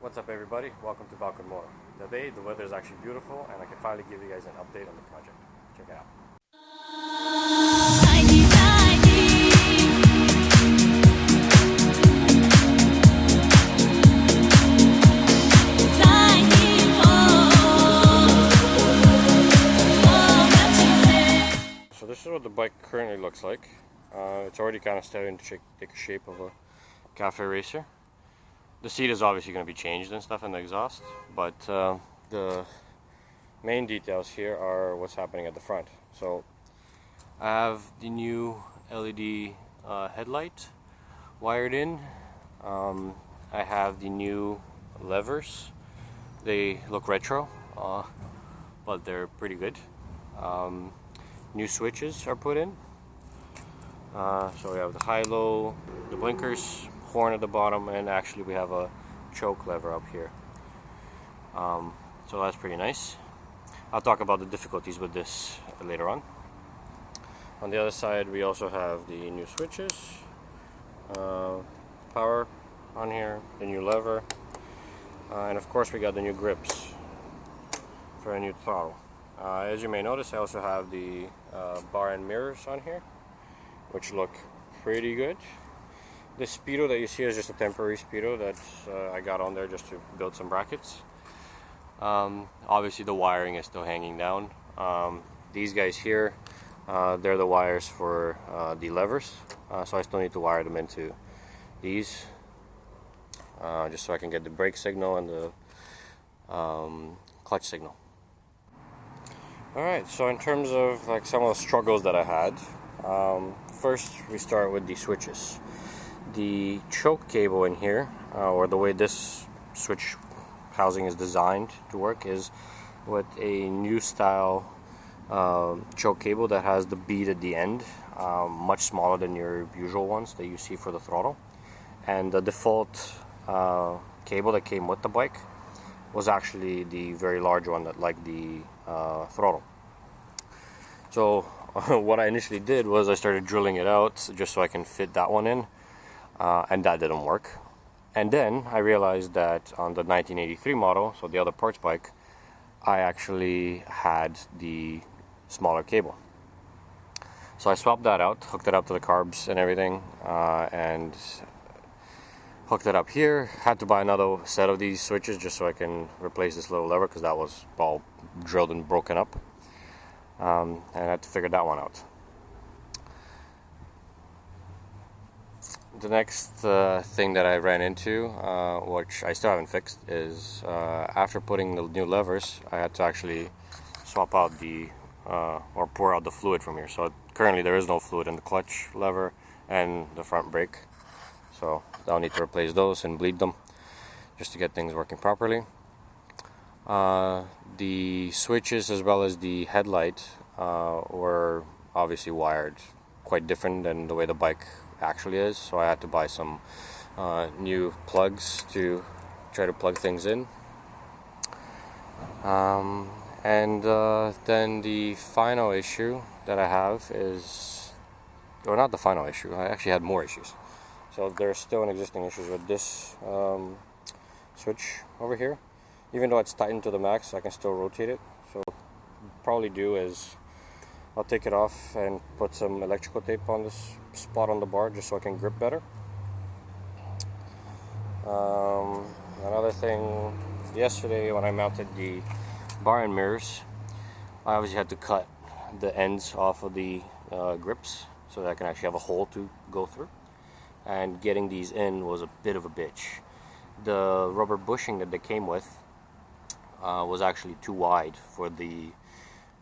What's up everybody, welcome to Balkan Motor. Today the weather is actually beautiful and I can finally give you guys an update on the project. Check it out. Zaidi, Zaidi. Zaidi, So this is what the bike currently looks like. It's already kind of starting to take a shape of a cafe racer. The seat is obviously going to be changed and stuff in the exhaust, but the main details here are what's happening at the front. So I have the new LED headlight wired in. I have the new levers. They look retro, but they're pretty good. New switches are put in. So we have the high-low, the blinkers, horn at the bottom, and actually we have a choke lever up here. So that's pretty nice. I'll talk about the difficulties with this later on. On the other side we also have the new switches, power on here, the new lever, and of course we got the new grips for a new throttle. As you may notice, I also have the bar and mirrors on here, which look pretty good. The speedo that you see is just a temporary speedo that I got on there just to build some brackets. Obviously the wiring is still hanging down. These guys here, they're the wires for the levers, so I still need to wire them into these, just so I can get the brake signal and the clutch signal. Alright, so in terms of like some of the struggles that I had, first we start with the switches. The choke cable in here, or the way this switch housing is designed to work, is with a new style choke cable that has the bead at the end, much smaller than your usual ones that you see for the throttle. And the default cable that came with the bike was actually the very large one that like the throttle. So what I initially did was I started drilling it out just so I can fit that one in, and that didn't work. And then I realized that on the 1983 model, so the other parts bike, I actually had the smaller cable. So I swapped that out, hooked it up to the carbs and everything, and hooked it up here. Had to buy another set of these switches just so I can replace this little lever because that was all drilled and broken up, and I had to figure that one out. The next thing that I ran into, which I still haven't fixed, is after putting the new levers, I had to actually swap out the or pour out the fluid from here. So currently there is no fluid in the clutch lever and the front brake, so I'll need to replace those and bleed them just to get things working properly. The switches as well as the headlight were obviously wired quite different than the way the bike actually is, so I had to buy some new plugs to try to plug things in. And then the final issue that I have is, or not the final issue, I actually had more issues. So there's still an existing issues with this switch over here. Even though it's tightened to the max, I can still rotate it. So what I'll probably do is I'll take it off and put some electrical tape on this spot on the bar just so I can grip better. Another thing, yesterday when I mounted the bar and mirrors, I obviously had to cut the ends off of the grips so that I can actually have a hole to go through. And getting these in was a bit of a bitch. The rubber bushing that they came with was actually too wide for the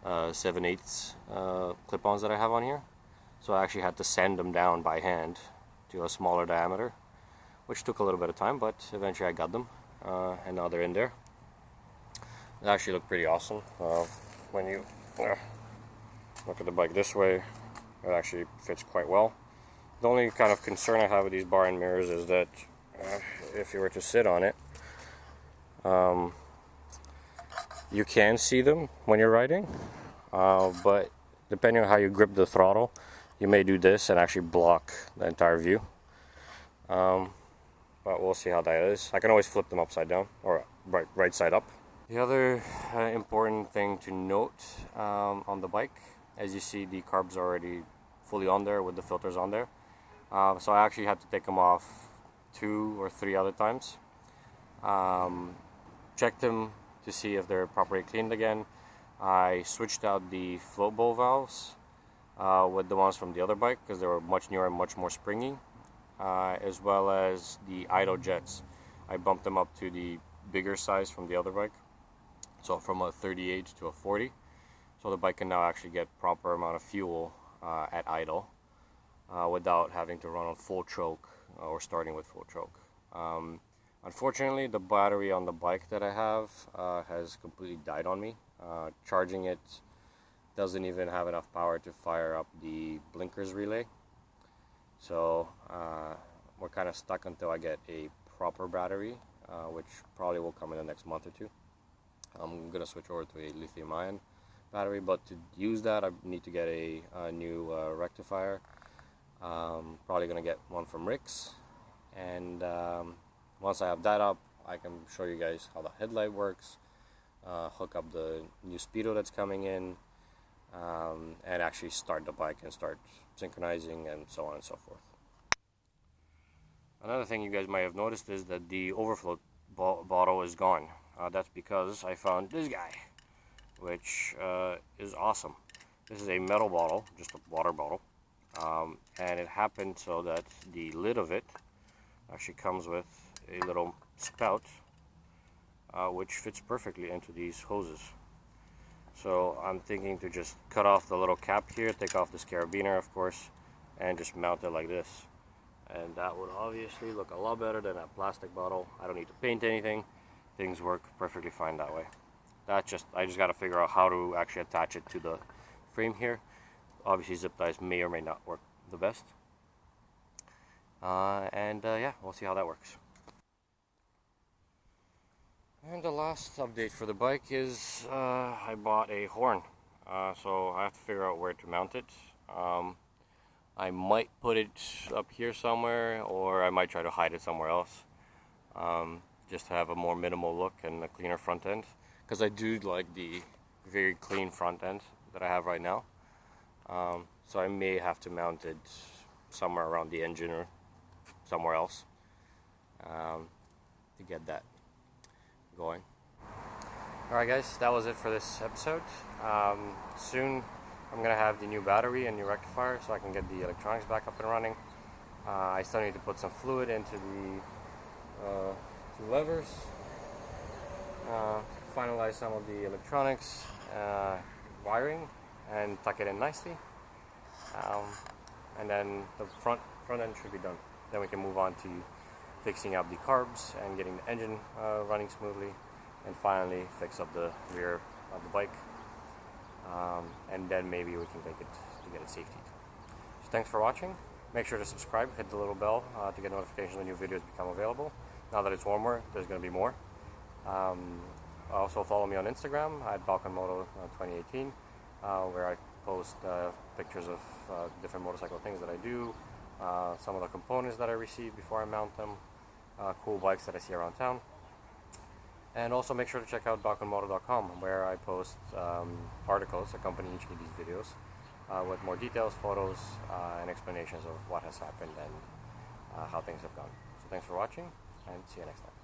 7/8 clip-ons that I have on here, so I actually had to sand them down by hand to a smaller diameter, which took a little bit of time, but eventually I got them, and now they're in there. They actually look pretty awesome. When you look at the bike this way, it actually fits quite well. The only kind of concern I have with these bar and mirrors is that if you were to sit on it, you can see them when you're riding, but depending on how you grip the throttle, you may do this and actually block the entire view. but we'll see how that is. I can always flip them upside down or right side up. The other important thing to note on the bike, as you see, the carbs are already fully on there with the filters on there. So I actually had to take them off 2 or 3 other times. Checked them to see if they're properly cleaned again. I switched out the float bowl valves with the ones from the other bike because they were much newer and much more springy, as well as the idle jets. I bumped them up to the bigger size from the other bike, so from a 38 to a 40, so the bike can now actually get proper amount of fuel at idle without having to run on full choke or starting with full choke. Unfortunately, the battery on the bike that I have has completely died on me. Charging it doesn't even have enough power to fire up the blinkers relay. So we're kind of stuck until I get a proper battery, which probably will come in the next month or 2. I'm going to switch over to a lithium-ion battery, but to use that I need to get a new rectifier. Probably going to get one from Rick's, and once I have that up, I can show you guys how the headlight works, hook up the new speedo that's coming in, and actually start the bike and start synchronizing and so on and so forth. Another thing you guys might have noticed is that the overflow bottle is gone. That's because I found this guy, which is awesome. This is a metal bottle, just a water bottle, and it happened so that the lid of it actually comes with a little spout, which fits perfectly into these hoses. So I'm thinking to just cut off the little cap here, take off this carabiner of course, and just mount it like this. And that would obviously look a lot better than that plastic bottle. I don't need to paint anything. Things work perfectly fine that way. I just got to figure out how to actually attach it to the frame here. Obviously zip ties may or may not work the best. Yeah, we'll see how that works. And the last update for the bike is I bought a horn. So I have to figure out where to mount it. I might put it up here somewhere, or I might try to hide it somewhere else, just to have a more minimal look and a cleaner front end, because I do like the very clean front end that I have right now. So I may have to mount it somewhere around the engine or somewhere else to get that going. Alright guys, that was it for this episode. Soon I'm going to have the new battery and new rectifier so I can get the electronics back up and running. I still need to put some fluid into the 2 levers, finalize some of the electronics, wiring, and tuck it in nicely. And then the front end should be done. Then we can move on to fixing up the carbs and getting the engine running smoothly, and finally fix up the rear of the bike. And then maybe we can take it to get it safety. So thanks for watching. Make sure to subscribe, hit the little bell to get notifications when new videos become available. Now that it's warmer, there's going to be more. Also follow me on Instagram at balkanmoto2018, where I post pictures of different motorcycle things that I do, some of the components that I receive before I mount them, cool bikes that I see around town. And also make sure to check out balkanmoto.com, where I post articles accompanying each of these videos with more details, photos, and explanations of what has happened and how things have gone. So thanks for watching, and see you next time.